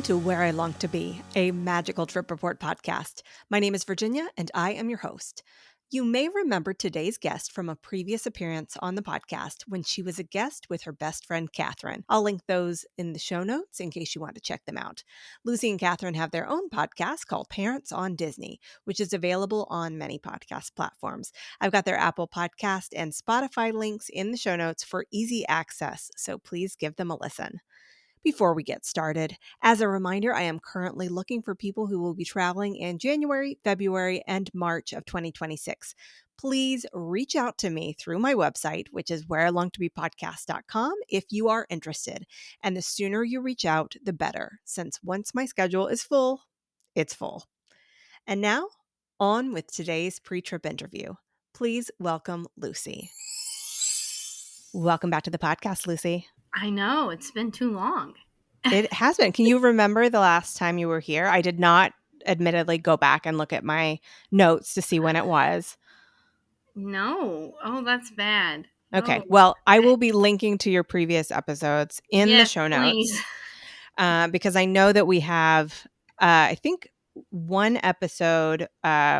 Welcome to Where I Long to Be, a magical trip report podcast. My name is Virginia, and I am your host. You may remember today's guest from a previous appearance on the podcast when she was a guest with her best friend, Catherine. I'll link those in the show notes in case you want to check them out. Lucy and Catherine have their own podcast called Parents on Disney, which is available on many podcast platforms. I've got their Apple Podcast and Spotify links in the show notes for easy access, so please give them a listen. Before we get started, as a reminder, I am currently looking for people who will be traveling in January, February, and March of 2026. Please reach out to me through my website, which is whereilongtobepodcast.com, if you are interested. And the sooner you reach out, the better, since once my schedule is full, it's full. And now, on with today's pre-trip interview. Please welcome Lucy. Welcome back to the podcast, Lucy. I know, it's been too long. It has been. Can you remember the last time you were here? I did not admittedly go back and look at my notes to see when it was. No. Oh, that's bad. Okay. Oh. Well, I will be linking to your previous episodes in the Yes, show please. notes because I know that we have, I think, one episode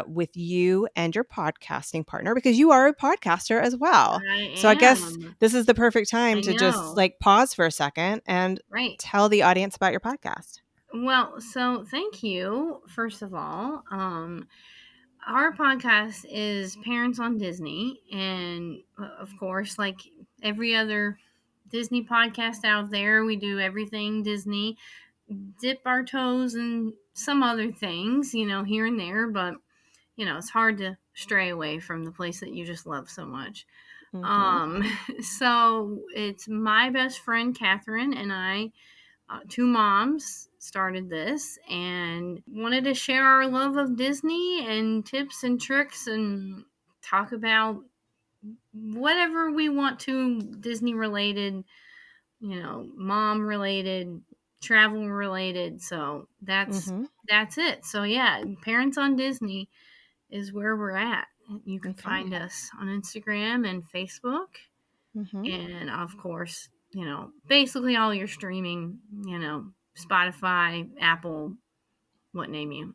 with you and your podcasting partner, because you are a podcaster as well. So I guess this is the perfect time to just pause for a second and tell the audience about your podcast. Well, so thank you, first of all. Our podcast is Parents on Disney, and of course, like every other Disney podcast out there, we do everything Disney, dip our toes in some other things, here and there, but it's hard to stray away from the place that you just love so much. So it's my best friend Catherine and I, two moms, started this and wanted to share our love of Disney and tips and tricks and talk about whatever we want to, Disney related, mom related, travel related. So that's it. So yeah, Parents on Disney is where we're at. You can find us on Instagram and Facebook. And of course, basically all your streaming, Spotify, Apple, what name you.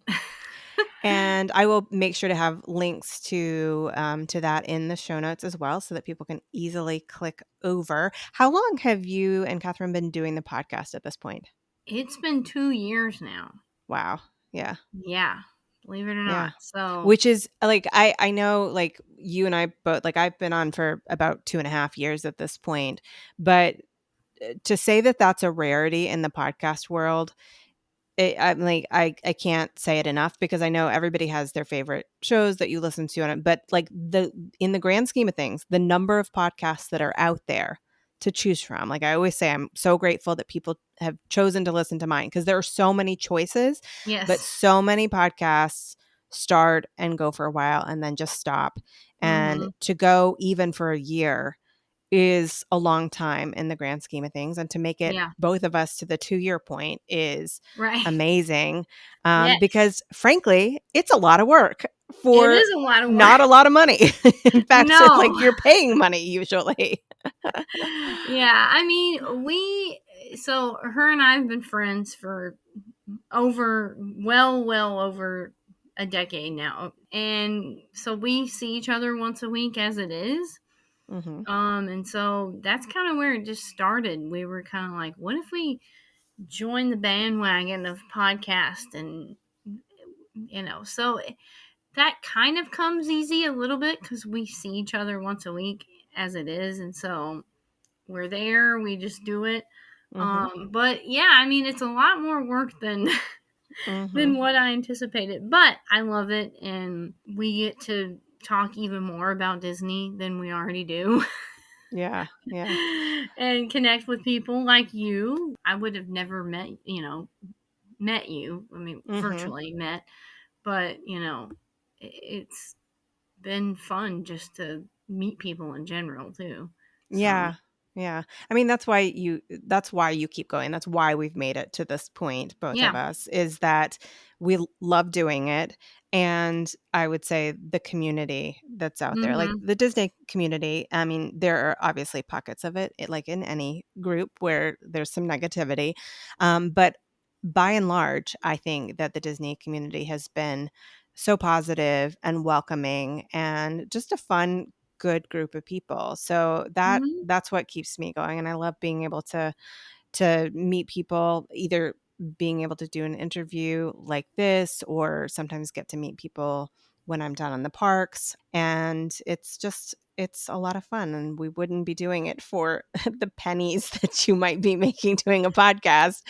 And I will make sure to have links to that in the show notes as well, so that people can easily click over. How long have you and Catherine been doing the podcast at this point? It's been 2 years now. Wow. Yeah. Yeah. Believe it or not. So, which is I know you and I both, I've been on for about 2.5 years at this point, but to say that that's a rarity in the podcast world, I can't say it enough, because I know everybody has their favorite shows that you listen to, but in the grand scheme of things, the number of podcasts that are out there to choose from, I always say, I'm so grateful that people have chosen to listen to mine, because there are so many choices, but so many podcasts start and go for a while and then just stop. And to go even for a year is a long time in the grand scheme of things, and to make it both of us to the 2-year point is amazing. Because frankly, it's a lot of work for it is a lot of work. Not a lot of money. In fact, you're paying money usually. Yeah, I mean, so her and I have been friends for well over a decade now, and so we see each other once a week as it is. And so that's kind of where it just started. We were kind of like, what if we join the bandwagon of podcast? And so that kind of comes easy a little bit, because we see each other once a week as it is, and so we're there, we just do it. But yeah, I mean, it's a lot more work than than what I anticipated, but I love it, and we get to talk even more about Disney than we already do. Yeah. And connect with people like you. I would have never met you. I mean, virtually met, but it's been fun just to meet people in general too. So. Yeah. I mean, that's why you keep going. That's why we've made it to this point, both of us, is that we love doing it. And I would say the community that's out there, like the Disney community, I mean, there are obviously pockets of it, like in any group where there's some negativity. But by and large, I think that the Disney community has been so positive and welcoming and just a fun, good group of people. So Mhm. that's what keeps me going. And I love being able to meet people, either being able to do an interview like this or sometimes get to meet people when I'm down in the parks. And it's a lot of fun. And we wouldn't be doing it for the pennies that you might be making doing a podcast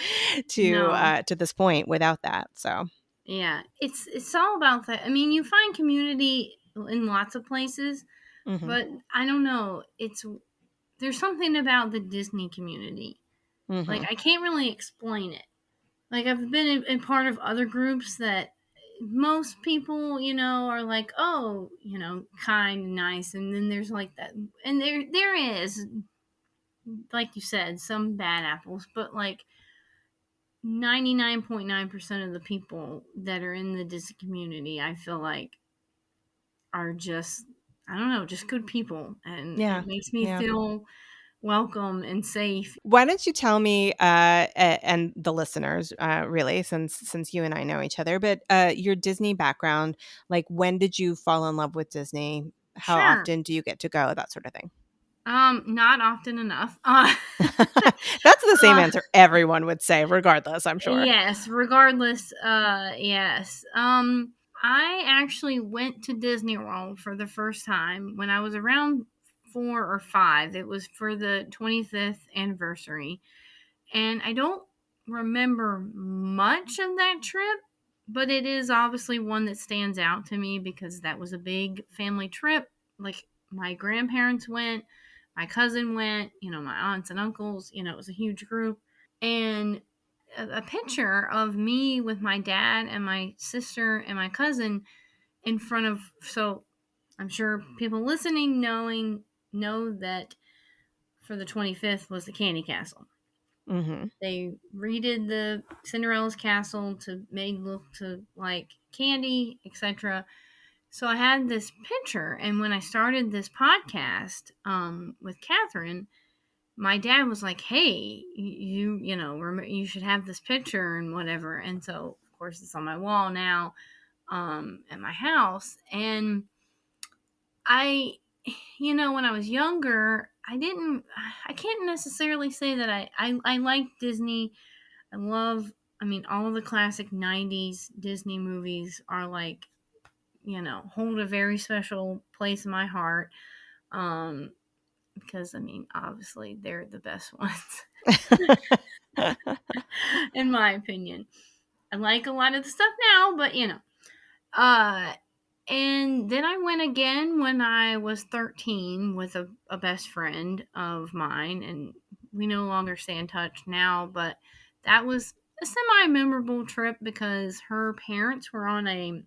No. to this point without that. So Yeah. It's all about that. I mean, you find community in lots of places, mhm, but I don't know. There's something about the Disney community. Like mhm. I can't really explain it. Like I've been in part of other groups that most people, are like, oh, kind and nice, and then there's like that, and there is, like you said, some bad apples, but like 99.9% of the people that are in the Disney community, I feel like are just, I don't know, just good people, and Yeah. it makes me Yeah. feel welcome and safe. Why don't you tell me, and the listeners, really, since you and I know each other, but your Disney background, like when did you fall in love with Disney? How Sure. often do you get to go? That sort of thing. Not often enough. That's the same Uh, answer everyone would say, regardless, I'm sure. yes, regardless, yes. I actually went to Disney World for the first time when I was around 4 or 5. It was for the 25th anniversary. And I don't remember much of that trip, but it is obviously one that stands out to me because that was a big family trip. Like my grandparents went, my cousin went, my aunts and uncles, it was a huge group. And a picture of me with my dad and my sister and my cousin in front of, so I'm sure people listening know that for the 25th was the Candy Castle. Mhm. They redid the Cinderella's castle to make look to like candy, etc. So I had this picture, and when I started this podcast with Catherine, my dad was like, "Hey, you should have this picture and whatever." And so, of course, it's on my wall now at my house. And I, when I was younger, I can't necessarily say that I like Disney. I love, I mean, all of the classic 90s Disney movies are like, hold a very special place in my heart. Um, because, I mean, obviously they're the best ones, in my opinion. I like a lot of the stuff now, but, Uh, and then I went again when I was 13 with a best friend of mine, and we no longer stay in touch now, but that was a semi memorable trip because her parents were on a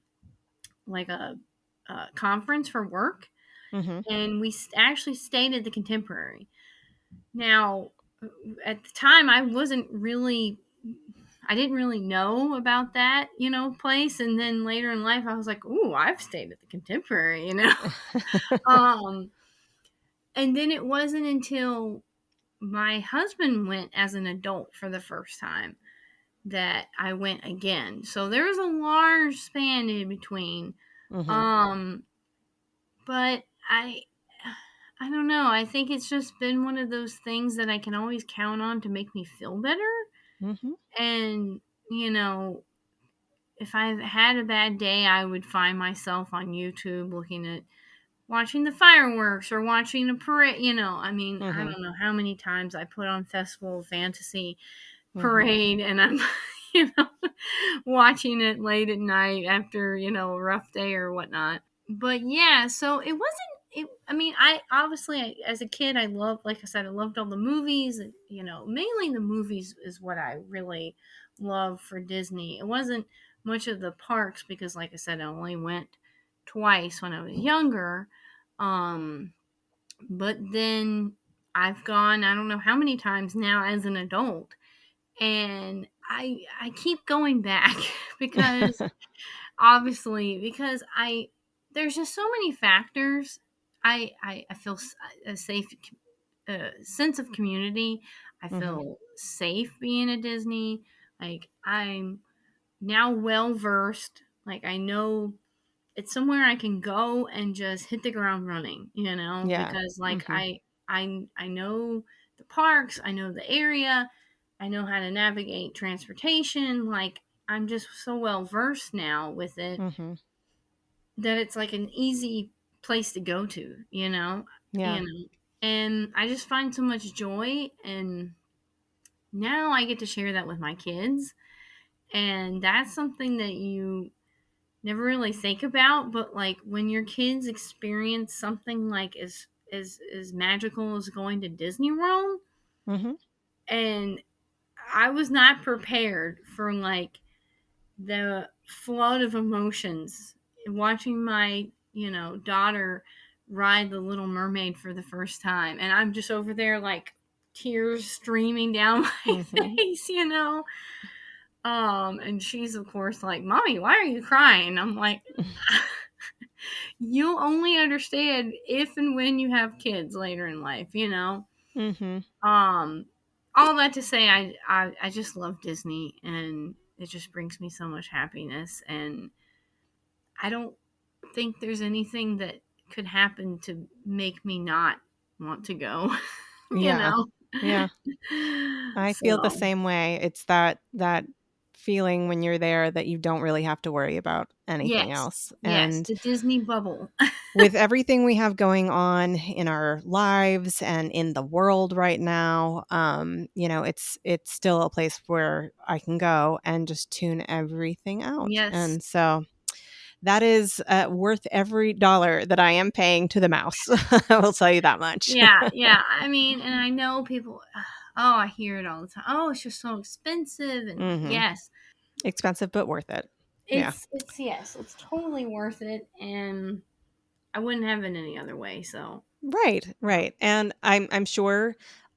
conference for work, Mhm. and we actually stayed at the Contemporary. Now, at the time, I didn't really know about that, place. And then later in life, I was like, "Ooh, I've stayed at the Contemporary." Um, and then it wasn't until my husband went as an adult for the first time that I went again. So there was a large span in between. Mhm. Um, but I don't know. I think it's just been one of those things that I can always count on to make me feel better. Mhm. And, you know, if I've had a bad day, I would find myself on YouTube looking at watching the fireworks or watching a parade. I mean, I Mhm. don't know how many times I put on Festival of Fantasy Mhm. parade and I'm, you know, watching it late at night after, a rough day or whatnot. But yeah, so it wasn't. I mean, as a kid, like I said, I loved all the movies. And, mainly the movies is what I really love for Disney. It wasn't much of the parks because, like I said, I only went twice when I was younger. Um, but then I've gone, I don't know how many times now as an adult, and I keep going back because obviously because I there's just so many factors. I feel a safe sense of community. I Mhm. feel safe being at Disney. Like, I'm now well versed. Like, I know it's somewhere I can go and just hit the ground running, Yeah. because like Mhm. I know the parks, I know the area, I know how to navigate transportation. Like, I'm just so well versed now with it Mhm. that it's like an easy place to go to, Yeah. and I just find so much joy, and now I get to share that with my kids, and that's something that you never really think about. But like, when your kids experience something like as magical as going to Disney World, Mhm. and I was not prepared for like the flood of emotions watching my daughter ride the Little Mermaid for the first time, and I'm just over there like tears streaming down my Mhm. face. And she's of course like, "Mommy, why are you crying?" I'm like, "You'll only understand if and when you have kids later in life." Mhm. Um, all that to say, I just love Disney, and it just brings me so much happiness, and I don't think there's anything that could happen to make me not want to go, you Yeah. know? Yeah. I feel the So, same way. It's that feeling when you're there that you don't really have to worry about anything yes. else. Yes, And the Disney bubble. with everything we have going on in our lives and in the world right now, it's still a place where I can go and just tune everything out. Yes. And so that is worth every dollar that I am paying to the mouse. I will tell you that much. Yeah, yeah. I mean, and I know people, oh, I hear it all the time. Oh, it's just so expensive. And Hmm. yes, Expensive, but worth it. Yeah. yes, it's totally worth it. And I wouldn't have it any other way. So, Right, right. And I'm sure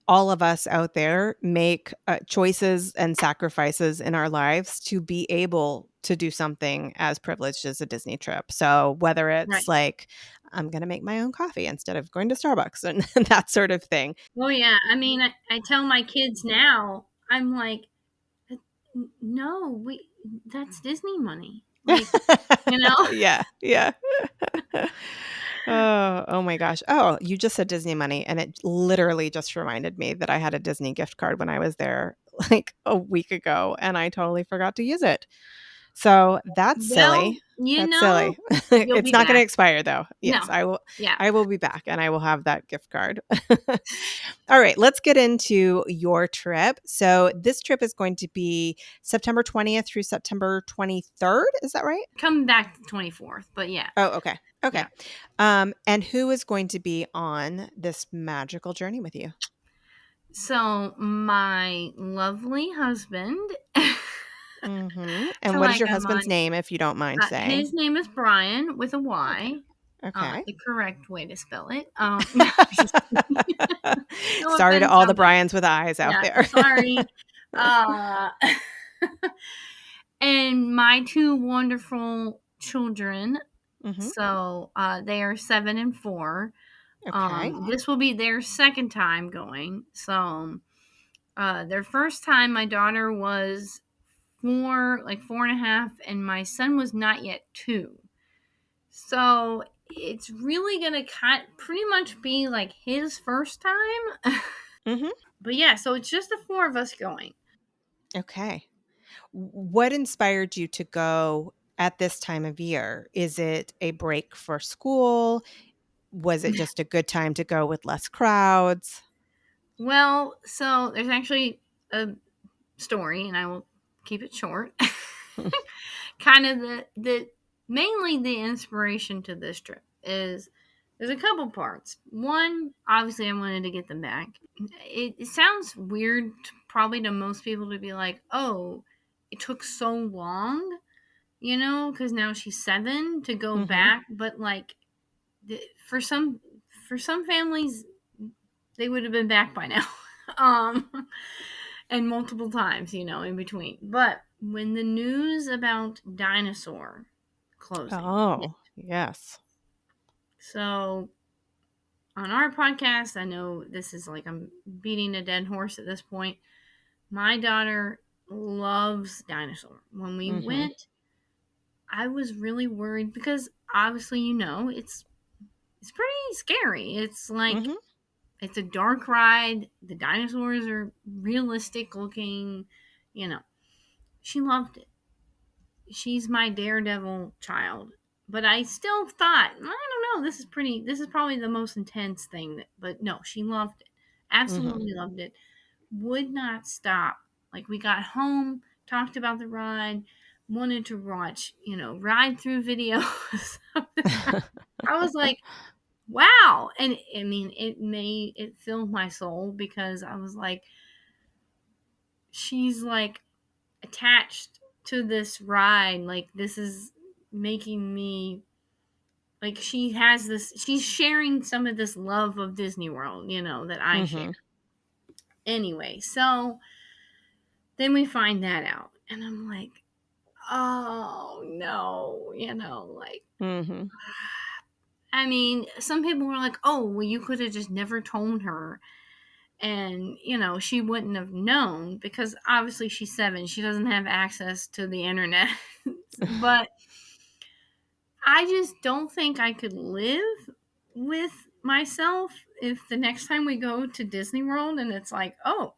all of us out there make choices and sacrifices in our lives to be able to do something as privileged as a Disney trip. So whether right. it's like I'm going to make my own coffee instead of going to Starbucks and that sort of thing. Oh, yeah. I mean, I tell my kids now, I'm like, No, that's Disney money." Like, you know? Yeah, yeah. Oh my gosh. Oh, you just said Disney money, and it literally just reminded me that I had a Disney gift card when I was there like a week ago, and I totally forgot to use it. So that's Well, silly. That's silly. you'll It's be not going to back. expire though. Yes, No. Yeah. I will be back and I will have that gift card. All right, let's get into your trip. So this trip is going to be September 20th through September 23rd. Is that right? Come back the 24th, but yeah. Oh, okay. Okay. Yeah. And who is going to be on this magical journey with you? So, my lovely husband, I Mhm. feel And what is like your I'm husband's on name, if you don't mind saying? his name is Brian with a Okay. Y, Okay. the correct way to spell it. No Sorry to offense, all the I'm like, Bryans with eyes out yeah, there. sorry. Uh, and my two wonderful children, Mhm. so they are 7 and 4. Okay. This will be their second time going. So their first time, my daughter was 4, like 4.5, and my son was not yet 2. So it's really gonna pretty much be like his first time. Mhm. But yeah, so it's just the four of us going. Okay. What inspired you to go at this time of year? Is it a break for school? Was it just a good time to go with less crowds? Well, so there's actually a story, and I will keep it short. Kind of the mainly the inspiration to this trip is there's a couple parts. One, obviously, I wanted to get them back. It sounds weird, probably to most people, to be like, "Oh, it took so long," because now she's 7 to go Mhm. back. But like, for some families, they would have been back by now. um and multiple times, in between. But when the news about Dinosaur closing hit, Oh, yes. so on our podcast, I know this is like I'm beating a dead horse at this point. My daughter loves Dinosaur. When we Mhm. went, I was really worried because obviously, it's pretty scary. It's like Mhm. it's a dark ride. The dinosaurs are realistic looking. You know, she loved it. She's my daredevil child. But I still thought, I don't know, this is probably the most intense thing but no, she loved it. Mhm. Absolutely loved it. Would not stop. Like we got home, talked about the ride, wanted to watch, ride through videos of this ride. I was like, wow. And I mean, it filled my soul because I was like, she's like attached to this ride. Like this is making me like she's sharing some of this love of Disney World, that I share. Mhm. Anyway, so then we find that out and I'm like, oh no, like Mhm. I mean, some people were like, oh, well, you could have just never told her. And, she wouldn't have known because obviously she's 7. She doesn't have access to the internet. But I just don't think I could live with myself if the next time we go to Disney World and it's like, oh,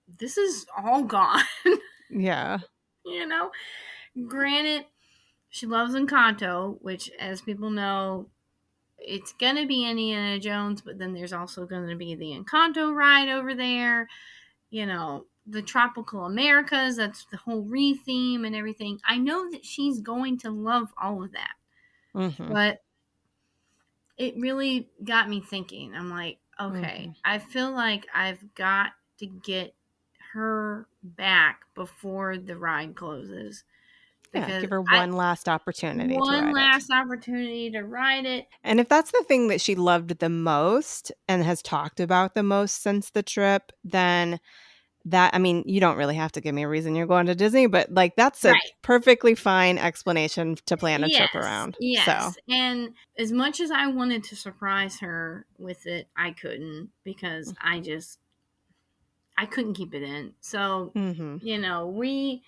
this is all gone, Yeah. you know? Granted, she loves Encanto, which, as people know, it's going to be Indiana Jones, but then there's also going to be the Encanto ride over there, the tropical Americas, that's the whole theme and everything. I know that she's going to love all of that, Mhm. but it really got me thinking. I'm like, okay, Mhm. I feel like I've got to get her back before the ride closes Yeah, because give her I one last opportunity to one ride it. last opportunity to ride it. And if that's the thing that she loved the most and has talked about the most since the trip, then I mean, you don't really have to give me a reason you're going to Disney, but, like, that's a Right. perfectly fine explanation to plan a trip Yes. around. So Yes. And as much as I wanted to surprise her with it, I couldn't because I couldn't keep it in. So, Mhm. we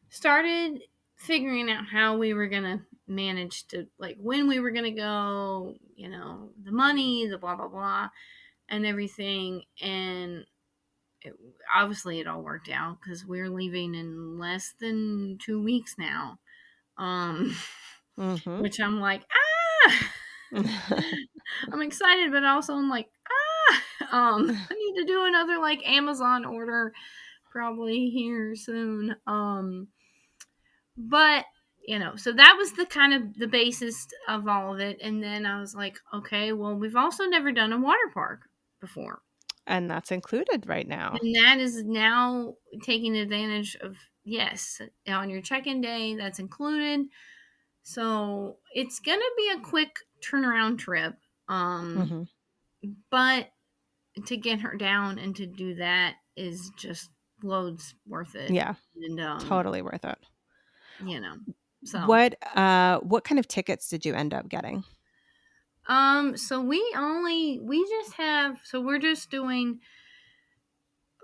started figuring out how we were going to manage to, like, when we were going to go, the money, the blah, blah, blah, and everything. And it, obviously, it all worked out because we're leaving in less than 2 weeks now. Um, Mhm. which I'm like, ah, I'm excited, but also I'm like, I need to do another like Amazon order probably here soon. But so that was the kind of the basis of all of it. And then I was like, okay, well, we've also never done a water park before. And that's included right now. And that is now taking advantage of, yes, on your check-in day, that's included. So it's gonna be a quick turnaround trip. Um, Mhm. but to get her down and to do that is just loads worth it. Yeah, And totally worth it. you know, so What kind of tickets did you end up getting? so we just have so we're just doing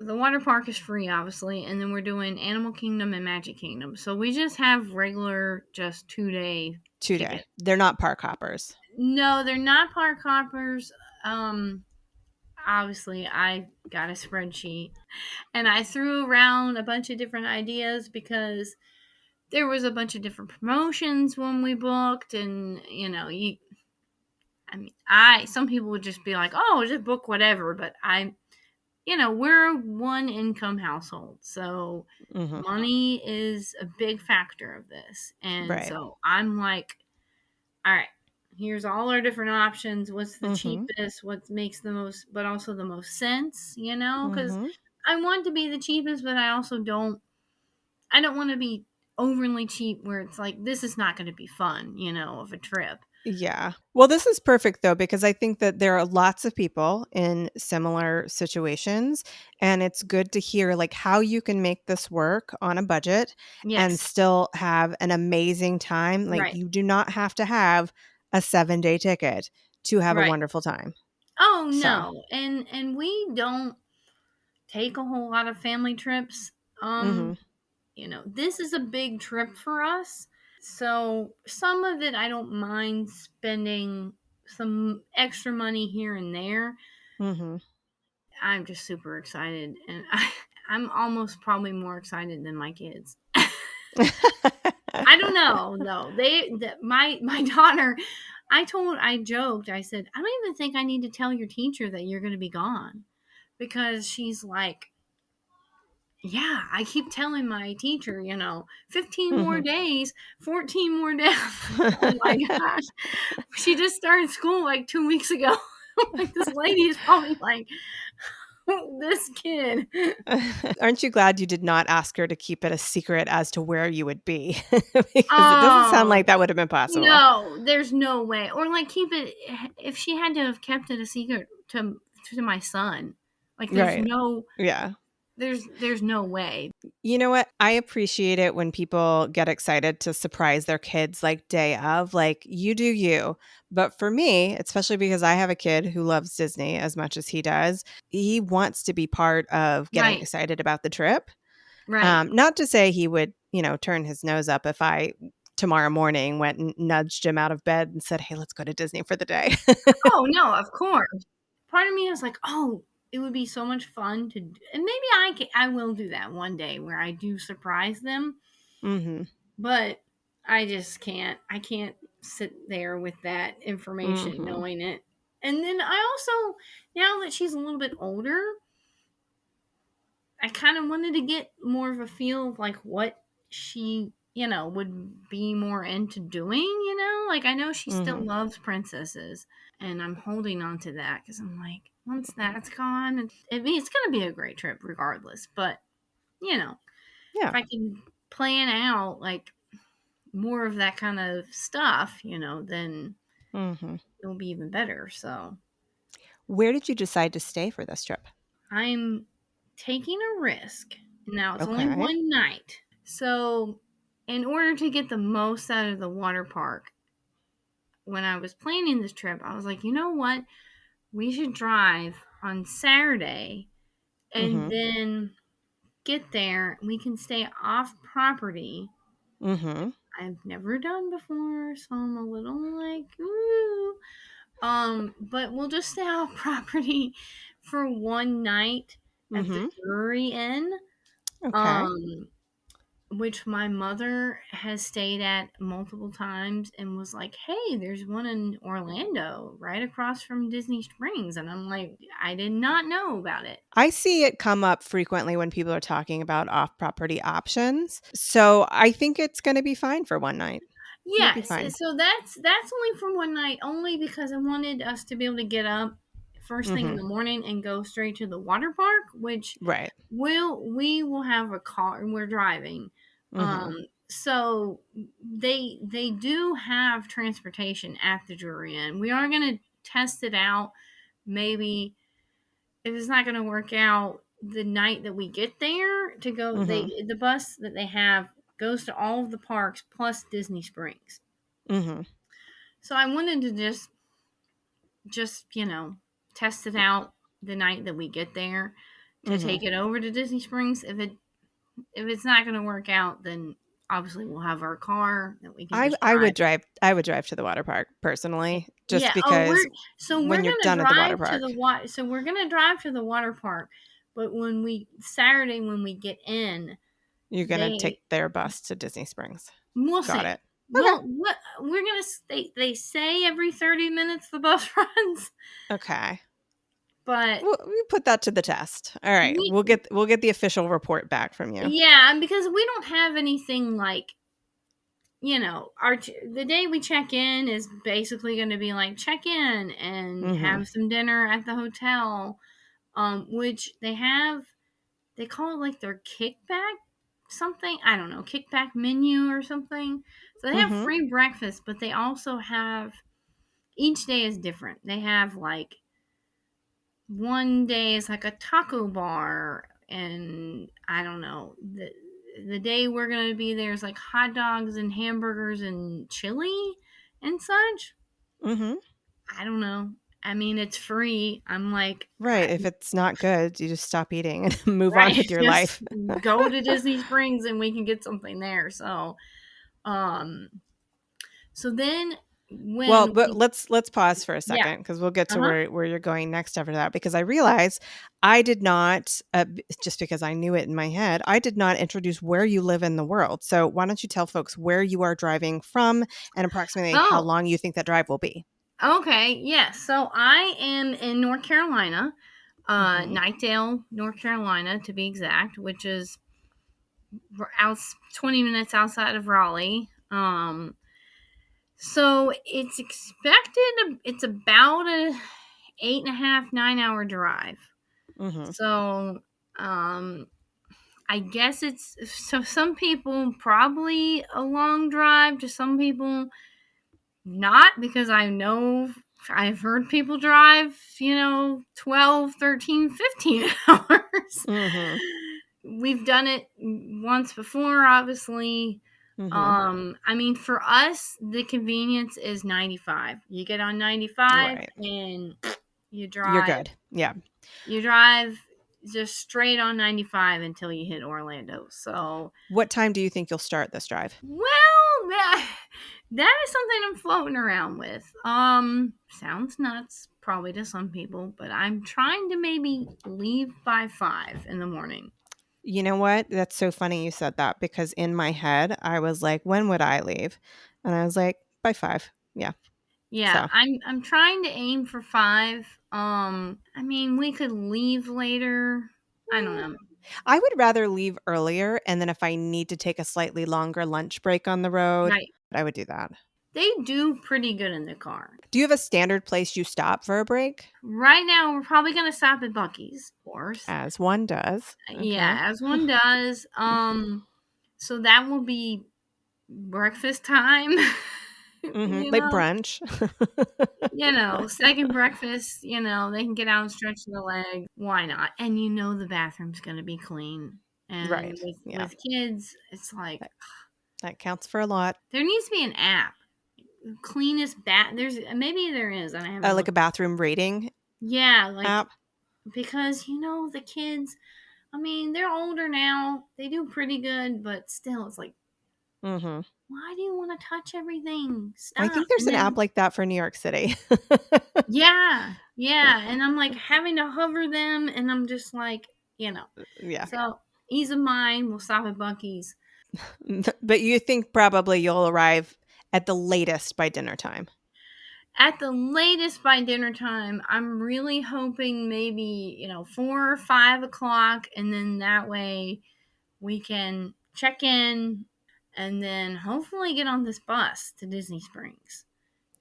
the water park is free obviously, and then we're doing Animal Kingdom and Magic Kingdom. So we just have regular just 2-day 2 day. ticket. They're not park hoppers. No, they're not park hoppers. Um Obviously I got a spreadsheet and I threw around a bunch of different ideas because there was a bunch of different promotions when we booked. And you I mean, I some people would just be like, oh, just book whatever, but we're a one income household, so Mhm. money is a big factor of this. And Right. so I'm like, all right, here's all our different options. What's the Mhm. cheapest? What makes the most, but also the most sense, because Mhm. I want to be the cheapest, but I don't want to be overly cheap where it's like, this is not going to be fun, of a trip. Yeah. Well, this is perfect though, because I think that there are lots of people in similar situations, and it's good to hear like how you can make this work on a budget and Yes. still have an amazing time. Like Right. you do not have to have a 7-day ticket to have a Right. wonderful time. Oh So, no. And we don't take a whole lot of family trips. Um, Mhm. this is a big trip for us. So some of it I don't mind spending some extra money here and there. Mhm. I'm just super excited, and I'm almost probably more excited than my kids. I don't know. No, my daughter. I joked. I said, I don't even think I need to tell your teacher that you're going to be gone, because she's like, yeah. I keep telling my teacher, 15 more Mhm. days, 14 more days. Oh my gosh, she just started school like 2 weeks ago. Like, this lady is probably like, this kid. Aren't you glad you did not ask her to keep it a secret as to where you would be? Because it doesn't sound Oh, like that would have been possible. no, there's no way. Or like, keep it, if she had to have kept it a secret to my son. Like, Right. Yeah. there's no way. You know what? I appreciate it when people get excited to surprise their kids like day of, like you do you. But for me, especially because I have a kid who loves Disney as much as he does, he wants to be part of getting Right, excited about the trip. right. Not to say he would, turn his nose up if I tomorrow morning went and nudged him out of bed and said, "Hey, let's go to Disney for the day." Oh, no, of course. Part of me is like, "Oh, it would be so much fun to d," and maybe I will do that one day where I do surprise them, Mhm. but I just can't. I can't sit there with that information Mhm. knowing it. And then I also, now that she's a little bit older, I kind of wanted to get more of a feel of like what she, would be more into doing, Like, I know she still Mhm. loves princesses, and I'm holding on to that because I'm like, once that's gone, it's going to be a great trip regardless. But, you know, if Yeah. I can plan out like more of that kind of stuff, then Mhm. it'll be even better. So Where did you decide to stay for this trip? I'm taking a risk. Now it's only Okay. one night. So, in order to get the most out of the water park, when I was planning this trip, I was like, you know what? We should drive on Saturday and Mhm. then get there. We can stay off property. Mhm. I've never done before, so I'm a little like, ooh. But we'll just stay off property for one night at the Mhm. Drury Inn. Okay. Um, which my mother has stayed at multiple times and was like, "Hey, there's one in Orlando right across from Disney Springs." And I'm like, "I did not know about it." I see it come up frequently when people are talking about off-property options. So, I think it's gonna be fine for one night. You'll be Yes, fine. so that's only for one night, only because I wanted us to be able to get up first thing in Mhm. the morning and go straight to the water park, which Right. we will have a car and we're driving. Mhm. So they do have transportation at the Drury Inn. We are going to test it out. Maybe if it's not going to work out the night that we get there to go, Mhm. the bus that they have goes to all of the parks plus Disney Springs. Mhm. So I wanted to just test it out the night that we get there to Mhm. take it over to Disney Springs. If it's not going to work out, then obviously we'll have our car that we can I just I drive. would drive to the water park personally, just Yeah. Oh, because we're when you're gonna done at the water drive to park, the water. So we're gonna drive to the water park, but Saturday when we get in, you're gonna they take their bus to Disney Springs. we'll Got see. it. Okay. Well, what we're gonna they say every 30 minutes the bus runs, Okay. but We put that to the test. All right. we We'll get the official report back from you. yeah, and because we don't have anything like the day we check in is basically going to be like check in and Mhm. have some dinner at the hotel, which they call it like their kickback something, I don't know, kickback menu or something. So they have Mhm. free breakfast, but they also have, each day is different. They have like one day is like a taco bar, and I don't know, the day we're gonna be there is like hot dogs and hamburgers and chili and such. Mhm. I don't know. I mean, it's free. I'm like, Right. If it's not good, you just stop eating and move on right, with your just life. go to Disney Springs and we can get something there. Um, so then Well, when but we, let's pause for a yeah, second because we'll get to uh-huh. where you're going next after that. Because I realize I did not, just because I knew it in my head, I did not introduce where you live in the world. So why don't you tell folks where you are driving from and approximately how Oh, long you think that drive will be? okay. Yes. So I am in North Carolina, Hmm. Knightdale, North Carolina, to be exact, which is out 20 minutes outside of Raleigh. So it's about a 8.5, 9 hour drive. Hmm. So, I guess it's so some people probably a long drive, to some people not, because I know I've heard people drive, 12, 13, 15 hours. Hmm. We've done it once before, obviously. Hmm. I mean, for us, the convenience is 95. You get on 95 Right. and you You're drive. good. Yeah. You drive just straight on 95 until you hit Orlando. So, What time do you think you'll start this drive? well, that is something I'm floating around with. Sounds nuts probably to some people, but I'm trying to maybe leave by 5 in the morning. You know what? That's so funny you said that because in my head, I was like, when would I leave? And I was like, by 5. Yeah. Yeah, So I'm trying to aim for 5. I mean, we could leave later. I don't eh, know. I would rather leave earlier. And then if I need to take a slightly longer lunch break on the road, Right. I would do that. They do pretty good in the car. Do you have a standard place you stop for a break? Right now, we're probably gonna stop at Bucky's, of course. As one does. Okay. Yeah, as one does. So that will be breakfast time. Hmm. you Like know, brunch. second breakfast. They can get out and stretch their legs. Why not? And the bathroom's gonna be clean. And Right. Yeah. with kids, it's like That, that counts for a lot. there needs to be an app. Cleanest bath. Maybe there is, and I haven't Like a looked. bathroom rating Yeah, like app. because the kids. I mean, they're older now. They do pretty good, but still, it's like, Hmm. why do you want to touch everything? I Stop. think there's And an app then, like that for New York City. yeah, yeah. And I'm like having to hover them, and I'm just like, you know. Yeah. So, ease of mind, we'll stop at Bucky's. But you think probably you'll arrive at the latest by dinner time. At the latest by dinner time, I'm really hoping maybe, 4 or 5 o'clock, and then that way we can check in and then hopefully get on this bus to Disney Springs.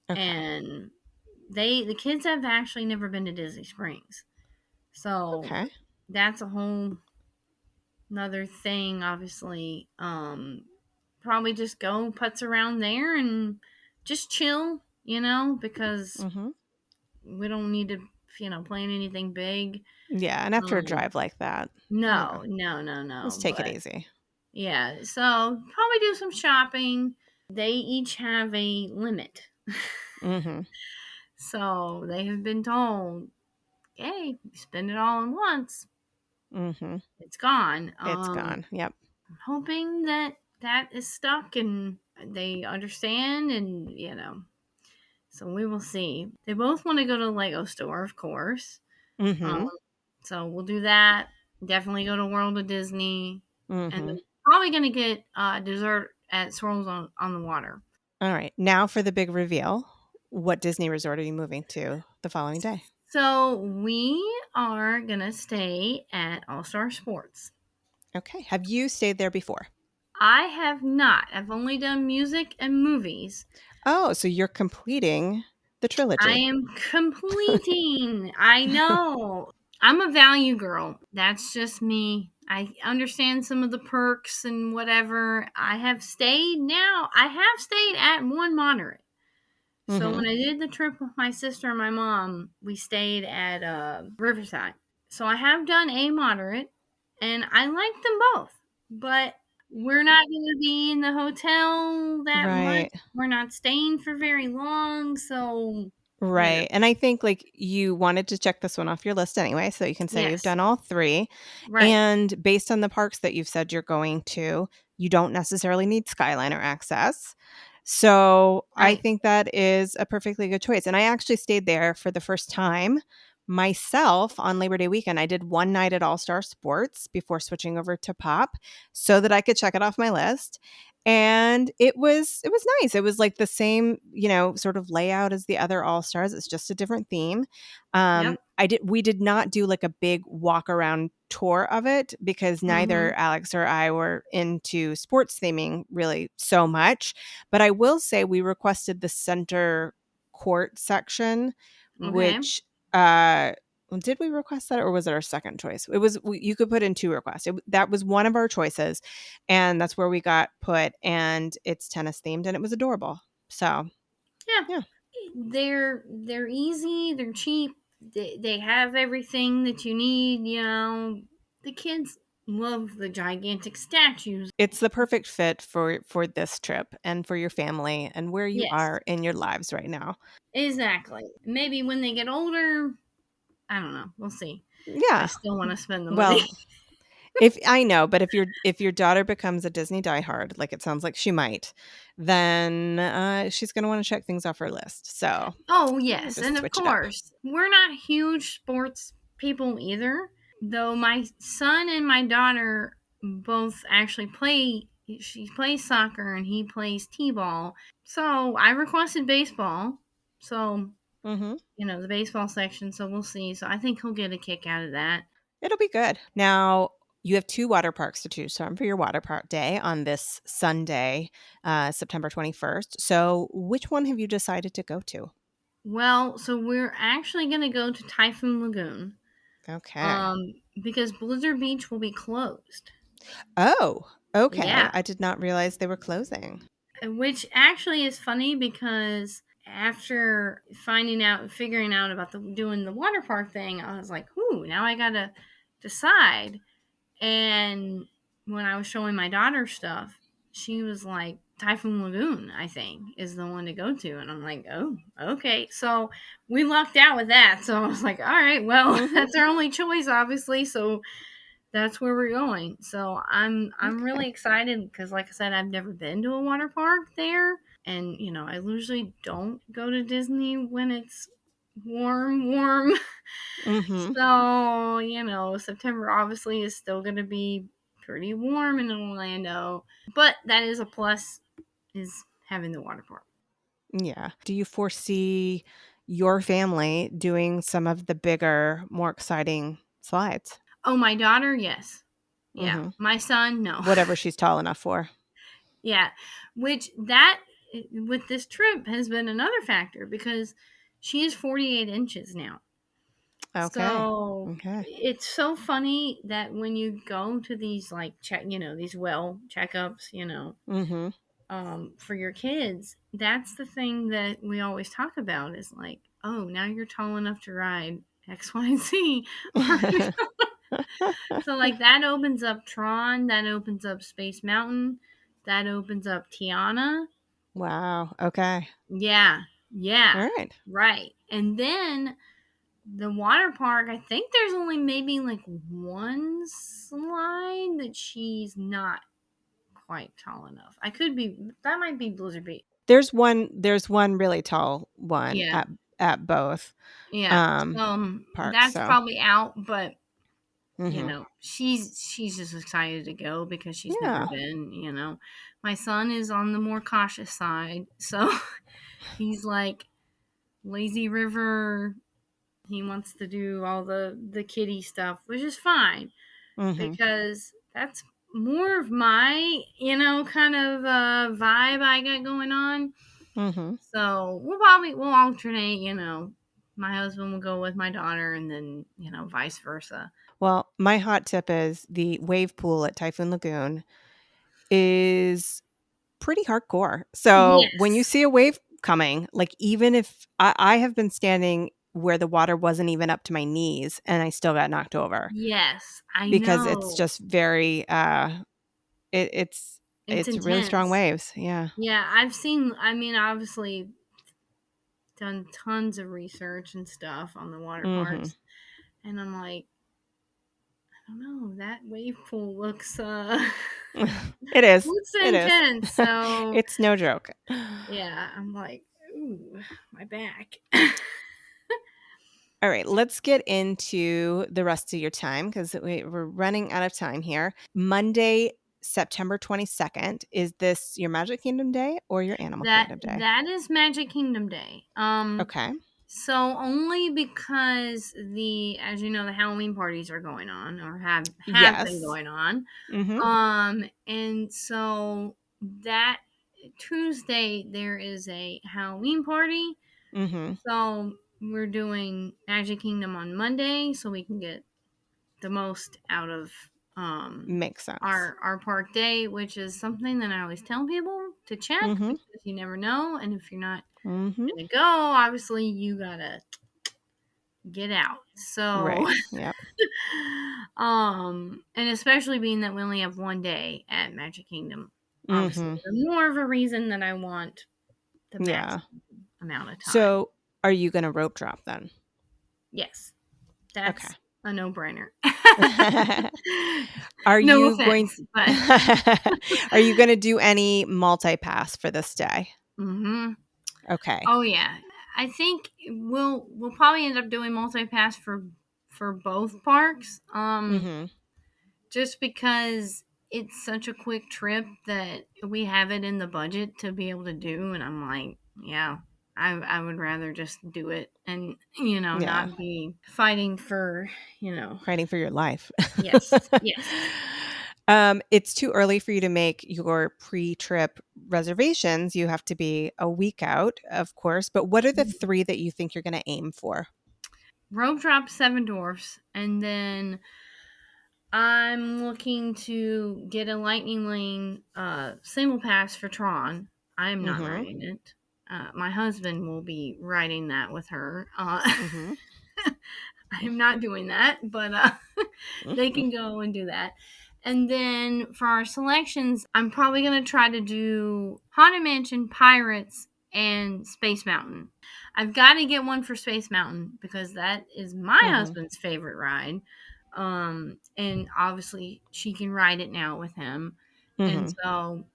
Okay. And the kids have actually never been to Disney Springs. So Okay. that's a whole another thing, obviously. Probably just go putz around there and just chill, because Hmm. we don't need to, plan anything big. Yeah. And after a Um, drive like that, no, no, no, just no. take it But easy. yeah, so probably do some shopping. They each have a limit. Hmm. So they have been told, hey, you spend it all at once, Hmm. it's gone. It's gone. Yep. I'm hoping that is stuck and they understand, and so we will see. They both want to go to the Lego store, of course. Um, Hmm. so we'll do that. Definitely go to World of Disney, and then Hmm. probably gonna get dessert at Swirls on the Water. All right. Now for the big reveal. What Disney resort are you moving to the following day? So we are gonna stay at All Star Sports. Okay. Have you stayed there before? I have not. I've only done music and movies. Oh, so you're completing the I trilogy. am completing. I know. I'm a value girl. That's just me. I understand some of the perks and whatever. I have stayed at one moderate. So Hmm. when I did the trip with my sister and my mom, we stayed at Riverside. So I have done a moderate, and I like them both. But we're not going to be in the hotel that much. Right. We're not staying for very long, so you know. Right. And I think like you wanted to check this one off your list anyway, so you can say you've Yes. done all three. Right. And based on the parks that you've said you're going to, you don't necessarily need Skyliner access. So I Right. think that is a perfectly good choice. And I actually stayed there for the first time myself on Labor Day weekend. I did one night at All Star Sports before switching over to Pop so that I could check it off my list. And it was nice. It was like the same, sort of layout as the other All Stars. It's just a different theme. Yep. We did not do like a big walk around tour of it because neither Mhm. Alex or I were into sports theming really so much. But I will say we requested the center court section, Okay. which did we request that or was it our second choice? You could put in two requests. That was one of our choices, and that's where we got put. And it's tennis themed, and it was adorable. So Yeah. yeah, They're easy, they're cheap. They have everything that you need, you know. The kids love the gigantic statues. it's the perfect fit for this trip and for your family and where you Yes. are in your lives right now. Exactly. Maybe when they get older, I don't know. We'll see. I Yeah. still want to spend the money. Well, if I know, but if your daughter becomes a Disney diehard, like it sounds like she might, then she's going to want to check things off her list. So Oh, yes. just And of switch it up. course, we're not huge sports people either. Though my son and my daughter both actually play, she plays soccer and he plays t ball. So I requested baseball. So, Hmm. you know, the baseball section. So we'll see. So I think he'll get a kick out of that. It'll be good. Now, you have two water parks to choose from for your water park day on this Sunday, September 21st. So, which one have you decided to go to? Well, so we're actually going to go to Typhoon Lagoon Okay. um, because Blizzard Beach will be closed. Oh, okay. Yeah. I did not realize they were closing. Which actually is funny because after figuring out about doing the water park thing, I was like, "Ooh, now I gotta decide." And when I was showing my daughter stuff, she was like, "Typhoon Lagoon, I think, is the one to go to," and I'm like, "Oh, okay." So we lucked out with that. So I was like, "All right, well, Hmm. that's our only choice, obviously." So that's where we're going. So I'm Okay. really excited because, like I said, I've never been to a water park there, and you know I usually don't go to Disney when it's warm. Hmm. So you know September obviously is still going to be pretty warm in Orlando, but that is a plus is having the water park. Yeah. Do you foresee your family doing some of the bigger, more exciting slides? Oh, my daughter, yes, yeah. Hmm. My son, no. Whatever she's tall enough for. Yeah, which that with this trip has been another factor because she is 48 inches now. Okay. So Okay. it's so funny that when you go to these like these well checkups, Hmm. for your kids, that's the thing that we always talk about is like, oh, now you're tall enough to ride X, Y, and Z. So like that opens up Tron, that opens up Space Mountain, that opens up Tiana. Wow. Okay. Yeah, All yeah, right. right. And then the water park, I think there's only maybe like one slide that she's not quite tall enough. I could be that might be Blizzard Beach. There's one really tall one Yeah, at both yeah. parks. That's So probably out, but hmm. she's just excited to go because she's never Yeah. been. My son is on the more cautious side, so he's like lazy river. He wants to do all the kiddie stuff, which is fine Hmm. because that's more of my kind of vibe I got going on. Hmm. So we'll alternate. My husband will go with my daughter, and then vice versa. Well, my hot tip is the wave pool at Typhoon Lagoon is pretty hardcore. So when you Yes, see a wave coming, like even if I have been standing where the water wasn't even up to my knees and I still got knocked over yes, I because it's know. just very it, it's It's it's really strong intense. waves. Yeah. Yeah, I've seen. I mean, obviously, done tons of research and stuff on the water Mhm. parks, and I'm like, I don't know, that wave pool looks It is. looks It is. intense. So It's no joke. yeah, I'm like, ooh, my back. All right, let's get into the rest of your time because we're running out of time here. Monday, September 22nd. Is this your Magic Kingdom Day or your Animal That Kingdom Day? that is Magic Kingdom Day. Okay. So only because as you know, the Halloween parties are going on or have been Yes. going on. Mhm. And so that Tuesday there is a Halloween party. Mhm. So we're doing Magic Kingdom on Monday so we can get the most out of Makes sense. our park day, which is something that I always tell people to check Mhm. because you never know. And if you're not Mhm. gonna go, obviously you gotta get out. So Right. Yep. and especially being that we only have one day at Magic Kingdom, obviously Mhm. the more of a reason that I want the Yeah. maximum amount of time. So, are you going to rope drop then? Yes, Okay. that's a no-brainer. Are No you going offense, but Are you going to do any multi-pass for this day? mhm. Okay. Oh yeah. I think we'll probably end up doing multi-pass for both parks. Mhm. Just because it's such a quick trip that we have it in the budget to be able to do, and I'm like, yeah, I would rather just do it and Yeah. not be fighting for you know Fighting for your life. yes, yes. It's too early for you to make your pre-trip reservations. You have to be a week out, of course, but what are the 3 that you think you're gonna aim for? Rope drop Seven Dwarfs, and then I'm looking to get a Lightning Lane single pass for Tron. I am not Mhm. riding it. My husband will be riding that with her. Mhm. I'm not doing that, but they Mhm. can go and do that. And then for our selections, I'm probably going to try to do Haunted Mansion, Pirates, and Space Mountain. I've got to get one for Space Mountain because that is my Mhm. husband's favorite ride. And obviously she can ride it now with him. And Mhm. so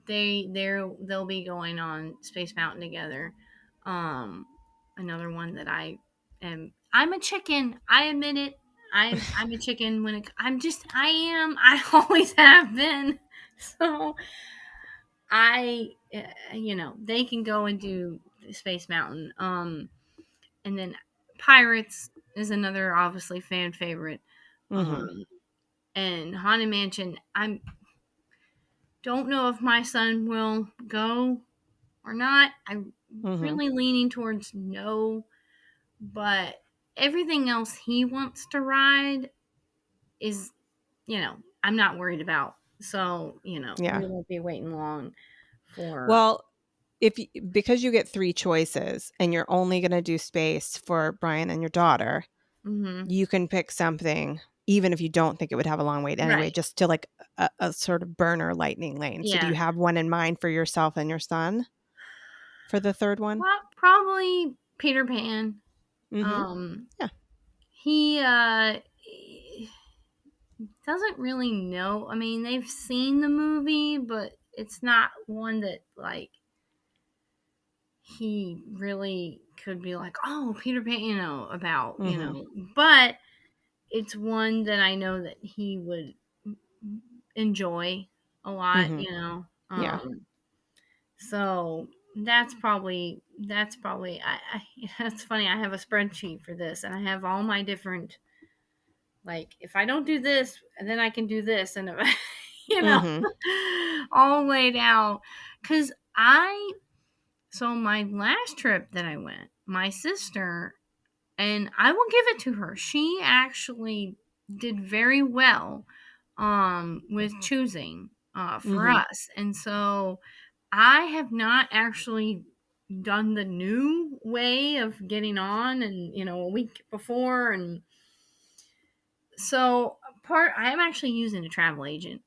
they'll be going on Space Mountain together. Um, Another one that I'm a chicken. I admit it. I'm a chicken when I am. I always have been. So they can go and do Space Mountain. And then Pirates is another obviously fan favorite. Mhm. Um, and Haunted Mansion. I don't know if my son will go or not. I'm Mhm. really leaning towards no, but everything else he wants to ride is, I'm not worried about. So, Yeah. we won't be waiting long for. Well, if y because you get 3 choices and you're only gonna do space for Brian and your daughter, Hmm. you can pick something even if you don't think it would have a long wait anyway, Right. just to, like, a sort of burner lightning lane. So do Yeah. you have one in mind for yourself and your son for the 3rd one? Probably Peter Pan. Mhm. Um, Yeah. he doesn't really know. I mean, they've seen the movie, but it's not one that like he really could be like, oh, Peter Pan, Mhm. but it's one that I know that he would enjoy a lot, Mhm. Yeah. so that's probably I that's funny. I have a spreadsheet for this, and I have all my different like if I don't do this, then I can do this, and you know, Mhm. all laid out because my last trip that I went, my sister, and I will give it to her. She actually did very well with choosing for Mhm. us. And so I have not actually done the new way of getting on and a week before, and so part I'm actually using a travel agent.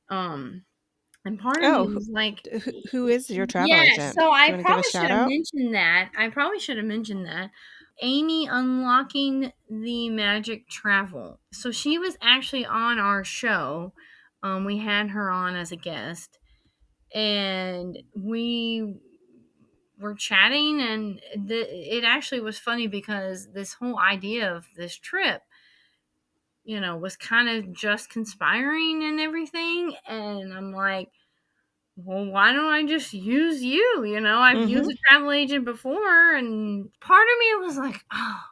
And part of me Oh, was like, who is your travel yeah, agent? so Do I you wanna give a probably should shout have out? mentioned that. I probably should have mentioned that. Amy Unlocking the Magic Travel. So she was actually on our show. We had her on as a guest, and we were chatting, and it actually was funny because this whole idea of this trip, was kind of just conspiring and everything. And I'm like, well, why don't I just use you? I've used Mhm. a travel agent before, and part of me was like, oh,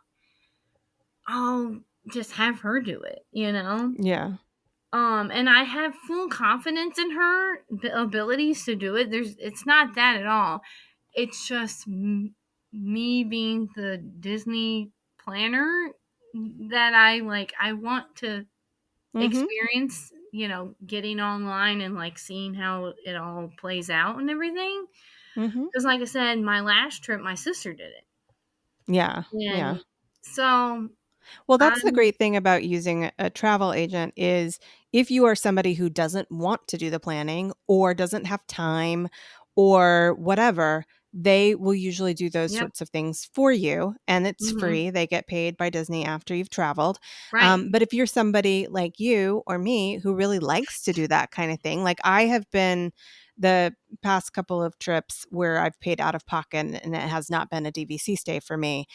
I'll just have her do it. Yeah. And I have full confidence in her abilities to do it. It's not that at all. It's just me being the Disney planner that I like. I want to Mhm. experience, getting online and like seeing how it all plays out and everything. Mhm. Because, like I said, my last trip, my sister did it. Yeah. Yeah. And so Well, that's the I'm, great thing about using a travel agent is if you are somebody who doesn't want to do the planning or doesn't have time or whatever, they will usually do those yep. sorts of things for you and it's Hmm. free. They get paid by Disney after you've traveled. Right. But if you're somebody like you or me who really likes to do that kind of thing, like I have been the past couple of trips where I've paid out of pocket and it has not been a DVC stay for me.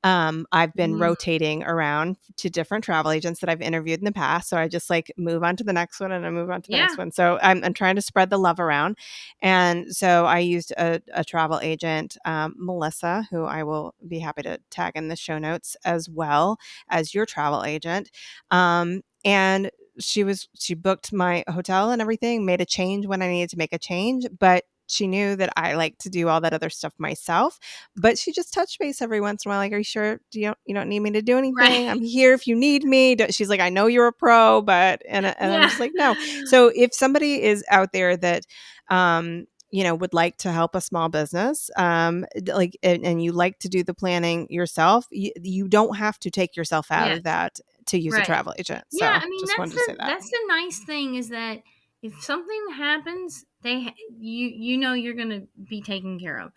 I've been Mm, rotating around to different travel agents that I've interviewed in the past. So I just like move on to the next one and I move on to the next yeah. one. So I'm trying to spread the love around. And so I used a travel agent, Melissa, who I will be happy to tag in the show notes as well as your travel agent. And she booked my hotel and everything, made a change when I needed to make a change, but she knew that I like to do all that other stuff myself, but she just touched base every once in a while, like, "Are you sure? You don't need me to do Right. anything? I'm here if you need me." She's like, "I know you're a pro, but," and I'm Yeah. just like, "No." So if somebody is out there that, would like to help a small business, like, and you like to do the planning yourself, you don't have to take yourself out Yes. of that to use a Right. travel agent. Yeah. So I mean, just wanted to say that. that's the nice thing is that if something happens, you know you're gonna be taken care of.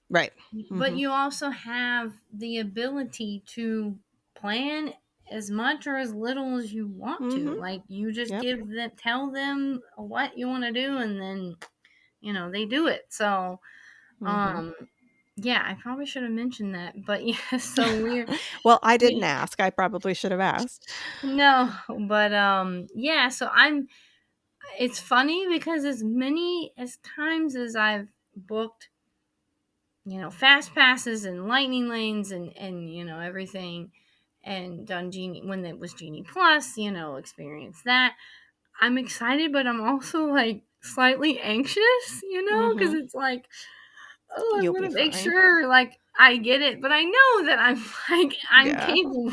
Right. But Mhm. you also have the ability to plan as much or as little as you want to. Mhm. Like you just Yep. tell them what you want to do, and then they do it. So, Mhm. um, yeah, I probably should have mentioned that, but yeah, so Well, I didn't we ask. I probably should have asked. no, but yeah. So It's funny because as many as times as I've booked fast passes and lightning lanes and everything, and done Genie when it was Genie Plus, experienced that. I'm excited, but I'm also like slightly anxious, because Mhm. it's like, oh, I'm You'll be gonna make fine. sure like I get it, but I know that I'm like I'm Yeah. capable.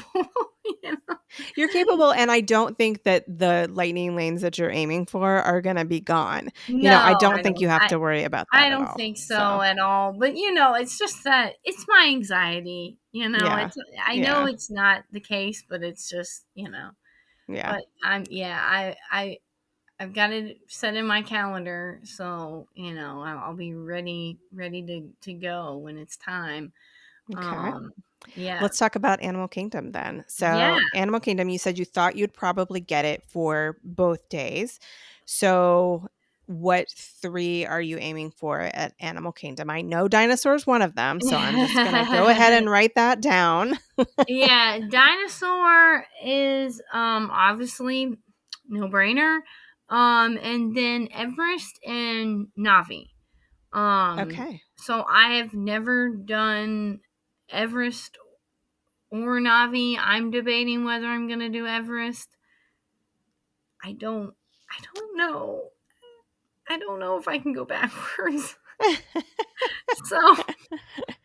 you know? You're capable, and I don't think that the lightning lanes that you're aiming for are gonna be gone. I No, don't think you have to worry about I that at don't all. think so So, at all. But it's just that it's my anxiety. yeah. It's I know Yeah. it's not the case, but it's just Yeah. But I've got it set in my calendar, so I'll be ready to go when it's time. Okay. Um, yeah, Let's talk about Animal Kingdom then. yeah. So, Animal Kingdom, you said you thought you'd probably get it for both days. So, what 3 are you aiming for at Animal Kingdom? I know Dinosaur is one of them, so I'm just gonna go ahead and write that down. Yeah, Dinosaur is obviously no brainer. And then Everest and Navi. Okay. So I have never done Everest or Navi. I'm debating whether I'm gonna do Everest. I don't I don't know. I don't know if I can go backwards. So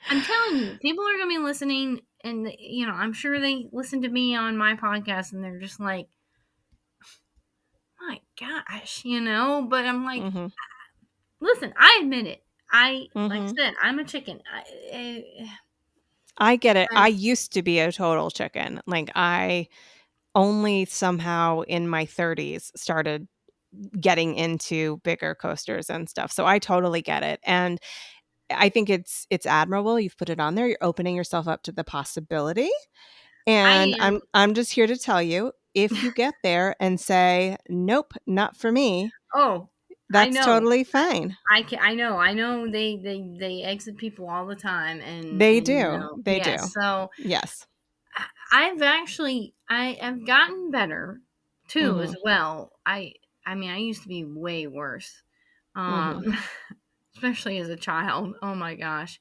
I'm telling you, people are gonna be listening, and I'm sure they listen to me on my podcast, and they're just like, "My gosh," But I'm like, Mhm. listen, I admit it. Like Mhm. I said, I'm a chicken. I get it. I I, used to be a total chicken. Like, I only somehow in my 30s started getting into bigger coasters and stuff. So I totally get it. And I think it's admirable. You've put it on there. You're opening yourself up to the possibility. I And am. I'm just here to tell you, if you get there and say, "Nope, not for me," Oh, I that's know. totally fine. I know they exit people all the time, They and do. They yes. do. So Yes. I have gotten better too as Mhm. well. I mean, I used to be way worse. Mhm. Um especially as a child. Oh my gosh.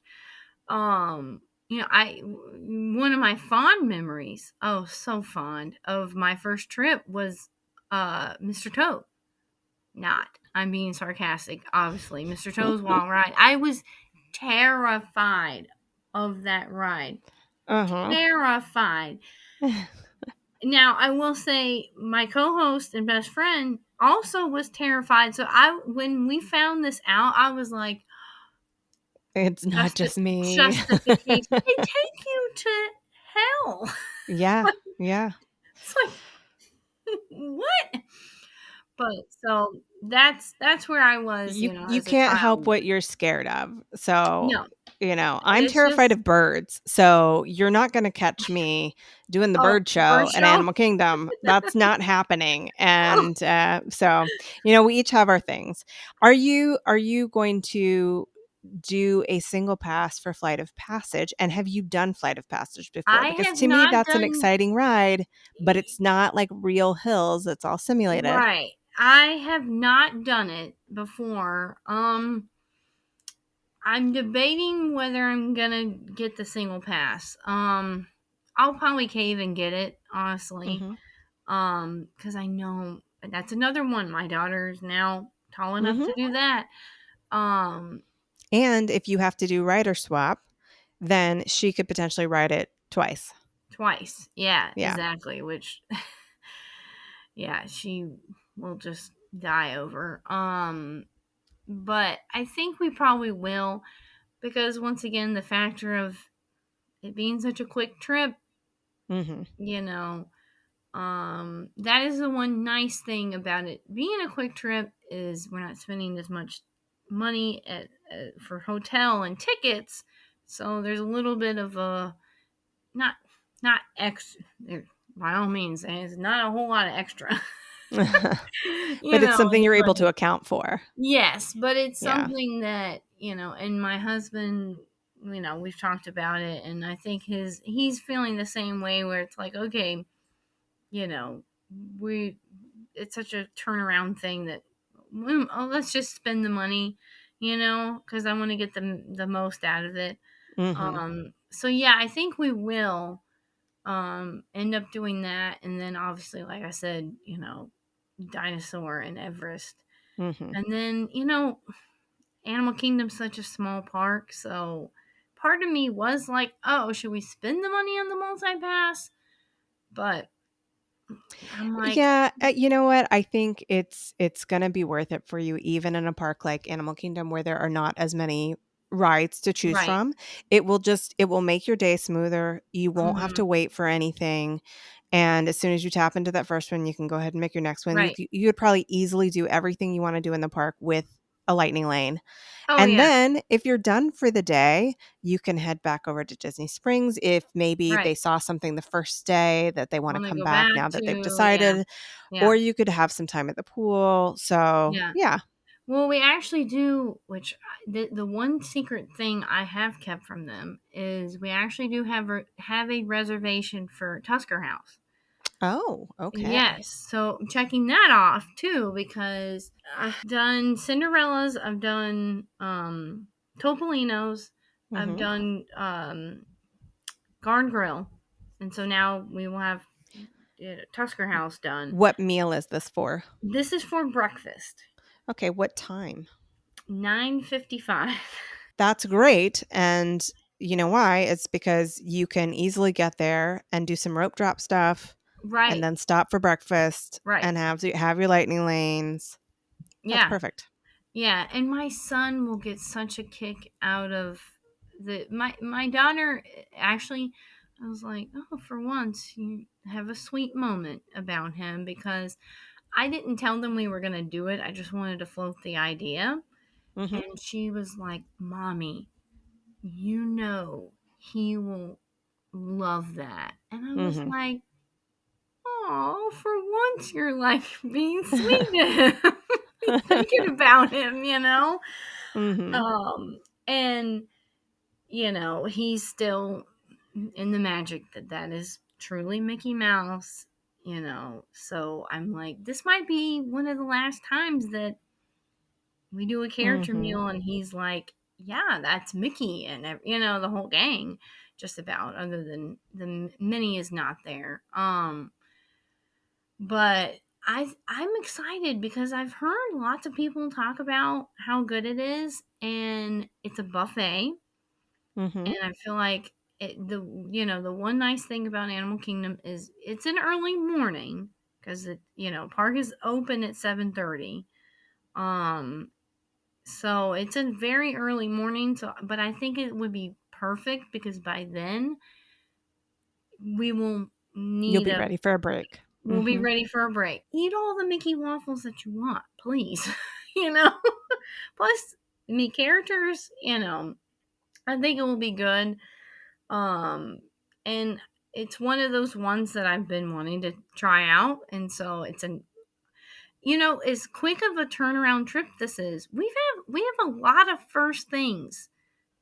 You know, I one of my fond memories, oh so fond, of my first trip was Mr. Toad. Not. I'm being sarcastic, obviously. Mr. Toad's Wild Ride. I was terrified of that ride. Uh-huh. Terrified. Now, I will say my co-host and best friend also was terrified. So I when we found this out, I was like, It's not just me. justification. They take you to hell. Yeah. Like, Yeah. it's like what? But so that's where I was, You as a can't help child. what you're scared of. So, No, I'm it's terrified just of birds. So, you're not gonna catch me doing the oh, bird bird show at show. Animal Kingdom. That's not happening. Oh, And, so, we each have our things. Are you going to do a single pass for Flight of Passage? And have you done Flight of Passage before? I Because have to me, not that's an done exciting ride, but it's not like real hills. It's all simulated. right. I have not done it before. I'm debating whether I'm gonna get the single pass. I'll probably cave and get it, honestly. Mhm. Because I know that's another one. My daughter's now tall enough Mhm. to do that. Um, And if you have to do rider swap, then she could potentially ride it twice. twice. Yeah, Yeah. exactly. Which, yeah, she will just die over. But I think we probably will because once again, the factor of it being such a quick trip, Mhm. you know, that is the one nice thing about it being a quick trip is we're not spending as much money for hotel and tickets, so there's a little bit of a not not extra there by all means, and it's not a whole lot of extra. But it's something you're It's able to like account for. yes, but it's Yeah. something that and my husband, we've talked about it, and I think he's feeling the same way where it's like okay, you know we it's such a turnaround thing that oh, let's just spend the money, because I want to get the most out of it. Mhm. So yeah, I think we will end up doing that, and then obviously, like I said, Dinosaur and Everest, Mhm. and then Animal Kingdom's such a small park, so part of me was like, oh, should we spend the money on the multi pass? But I'm like, Yeah, you know what? I think it's gonna be worth it for you even in a park like Animal Kingdom where there are not as many rides to choose right. from. It will make your day smoother. You won't have Hmm. to wait for anything. And as soon as you tap into that first one, you can go ahead and make your next one. Right. You could probably easily do everything you want to do in the park with a lightning lane. Oh And yeah. then if you're done for the day, you can head back over to Disney Springs if maybe Right. they saw something the first day that they want to Want to come go back back now that they've to yeah. decided, Yeah. or you could have some time at the pool. So, Yeah. yeah. Well, we actually do, which the one secret thing I have kept from them is we actually do have a reservation for Tusker House. Oh, okay. Yes, so I'm checking that off too because I've done Cinderellas, I've done Topolinos, I've Mhm. done Garn Grill, and so now we will have Tusker House done. What meal is this for? This is for breakfast, Okay, what time? 9:55. That's great, and you know why? It's because you can easily get there and do some rope drop stuff and Right, then stop for breakfast right, and have your lightning lanes. That's yeah. perfect. Yeah, and my son will get such a kick out of my daughter actually I was like, "Oh, for once you have a sweet moment about him because I didn't tell them we were going to do it. I just wanted to float the idea. Mhm. And she was like, Mommy, you know, he will love that. And I was Mhm. like, oh, for once you're like being sweet to him. Thinking about him, you know? Mhm. And, you know, he's still in the magic that is truly Mickey Mouse, you know? So I'm like, this might be one of the last times that we do a character Mhm. meal and he's like, yeah, that's Mickey and, you know, the whole gang just about, other than the Minnie is not there. But I'm excited because I've heard lots of people talk about how good it is, and it's a buffet, Mhm. and I feel like the you know the one nice thing about Animal Kingdom is it's an early morning because it park is open at 7:30, um so it's a very early morning. So, but I think it would be perfect because by then we will You'll need be a ready for a break. we'll be Mhm. ready for a break. Eat all the Mickey waffles that you want, please. you know? Plus, the characters, I think it will be good. And it's one of those ones that I've been wanting to try out. And so it's as quick of a turnaround trip this is. We have a lot of first things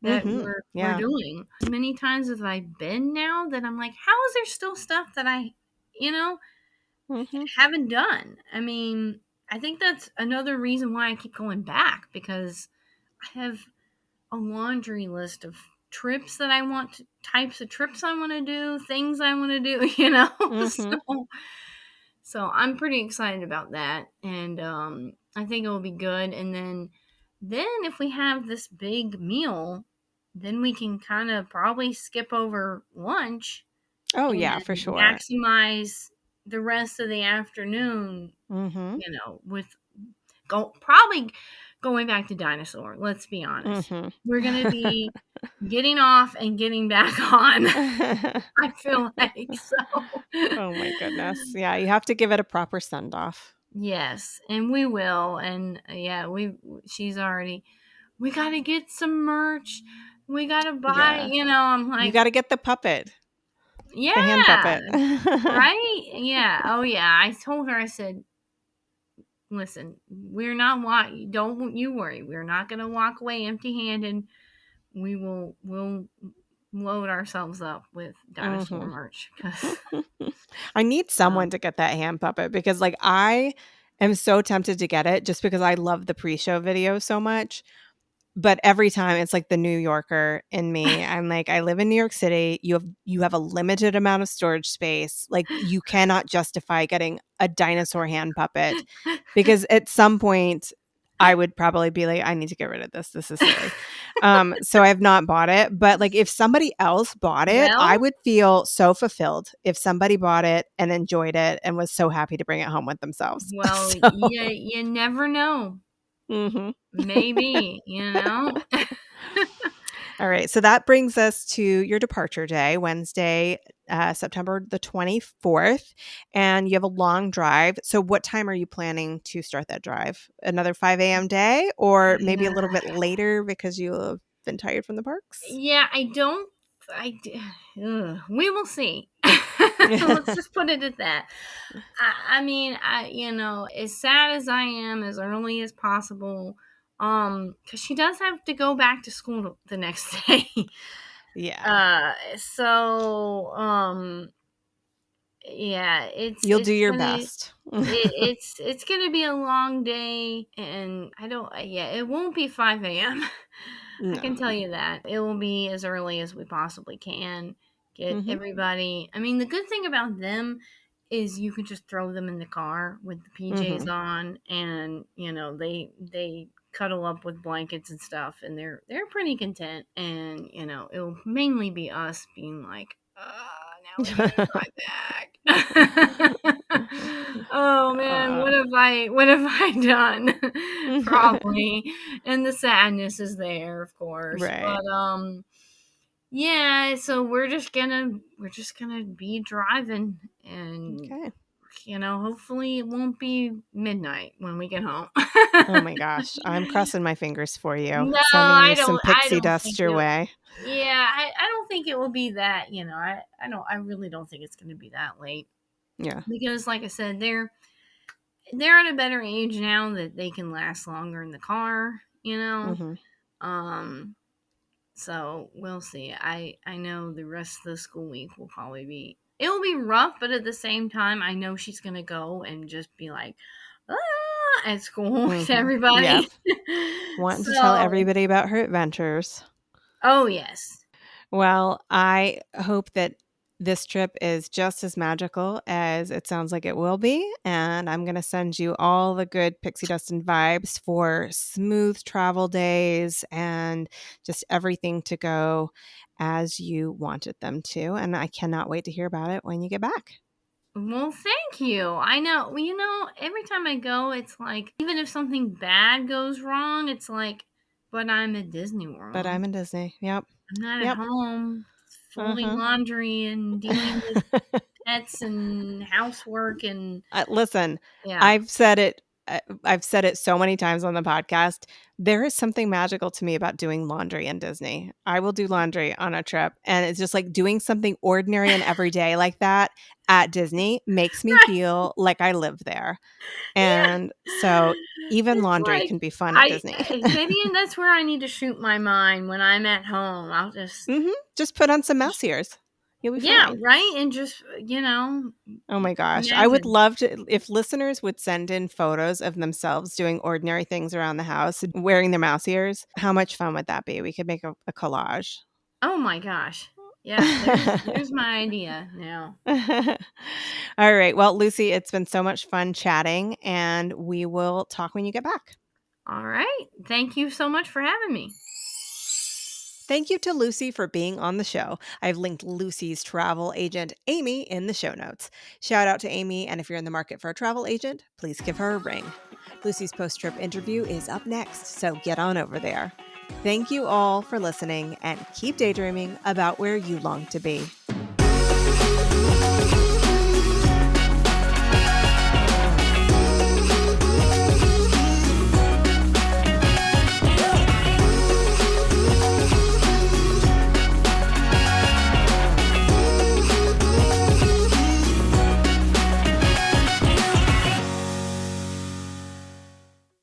that Mhm. we're Yeah. doing. As many times as I've been now that I'm like, how is there still stuff that I, you know, Mhm. haven't done. I mean, I think that's another reason why I keep going back because I have a laundry list of trips that I want to, types of trips I want to do, things I want to do, Mhm. so I'm pretty excited about that, and I think it will be good. And then if we have this big meal, then we can kind of probably skip over lunch Oh, and yeah, for sure. maximize the rest of the afternoon, Mhm. with probably going back to Dinosaur. Let's be honest. Mhm. We're going to be getting off and getting back on. I feel like so. Oh my goodness. Yeah, you have to give it a proper send off. Yes, and we will. And yeah, she's already, we got to get some merch. We got to buy, Yeah. I'm You like, gotta get the puppet, the hand yeah, puppet. right? Yeah. Oh yeah. I told her, I said, listen, we're not don't you worry. We're not going to walk away empty-handed. We'll load ourselves up with Dinosaur Mhm. merch cuz I need um someone to get that hand puppet because, like, I am so tempted to get it just because I love the pre-show video so much. But every time it's like the New Yorker in me. I'm like, I live in New York City. You have a limited amount of storage space. Like you cannot justify getting a dinosaur hand puppet because at some point I would probably be like, I need to get rid of this. This is silly. So I have not bought it. But like if somebody else bought it, I well, would feel so fulfilled if somebody bought it and enjoyed it and was so happy to bring it home with themselves. So you never know. mhm. Maybe, All right. So that brings us to your departure day, Wednesday, September the 24th. And you have a long drive. So, what time are you planning to start that drive? Another 5 a.m. day, or maybe a little bit later because you have been tired from the parks? Yeah, I don't. We will see. Let's just put it at that. I mean, as sad as I am, as early as possible, because she does have to go back to school the next day. Yeah. So, yeah, You'll do your best. it's gonna be a long day, and I don't. Yeah, it won't be 5 a.m. I can tell No. you that it will be as early as we possibly can. Get Hmm. everybody. I mean, the good thing about them is you can just throw them in the car with the PJs Hmm. on, and they cuddle up with blankets and stuff, and they're pretty content. And it'll mainly be us being like, now we gotta drive back. Oh man, uh, what have I done? Probably. And the sadness is there, of course. right. But yeah, so we're just gonna be driving, and Okay. hopefully it won't be midnight when we get home. Oh my gosh, I'm crossing my fingers for you. No, Sending you some I pixie don't dust think your it. way. Yeah, I don't think it will be that. I really don't think it's going to be that late Yeah. because, like I said, they're at a better age now that they can last longer in the car. Hmm. Um. So we'll see. I know the rest of the school week will probably be. It will be rough, but at the same time, I know she's going to go and just be like, ah, at school with Hmm. Yep. everybody. Wanting to tell So, everybody about her adventures. oh yes. Well, I hope that this trip is just as magical as it sounds like it will be. And I'm going to send you all the good pixie dust and vibes for smooth travel days and just everything to go as you wanted them to. And I cannot wait to hear about it when you get back. Well, thank you. I know. Well, every time I go, it's like, even if something bad goes wrong, it's like, but I'm at Disney But World. I'm in Disney. Yep. I'm not at Yep. home folding Uh-huh. laundry and dealing with pets and housework and Listen, yeah. I've said it. I've said it so many times on the podcast. There is something magical to me about doing laundry in Disney. I will do laundry on a trip, and it's just like doing something ordinary and everyday like that at Disney makes me Right. feel like I live there. Yeah. And so even It's laundry like can be fun at Disney. maybe that's where I need to shoot my mind when I'm at home. I'll just Just put on some mouse ears. You'll be yeah, fine. right, and just Oh my gosh. I would imagine. love to, if listeners would send in photos of themselves doing ordinary things around the house, wearing their mouse ears. How much fun would that be? We could make a collage. Oh my gosh. Yeah, there's my idea now. All right. Well, Lucy, it's been so much fun chatting, and we will talk when you get back. All right. Thank you so much for having me. Thank you to Lucy for being on the show. I've linked Lucy's travel agent, Amy, in the show notes. Shout out to Amy, and if you're in the market for a travel agent, please give her a ring. Lucy's post trip interview is up next, so get on over there. Thank you all for listening, and keep daydreaming about where you long to be.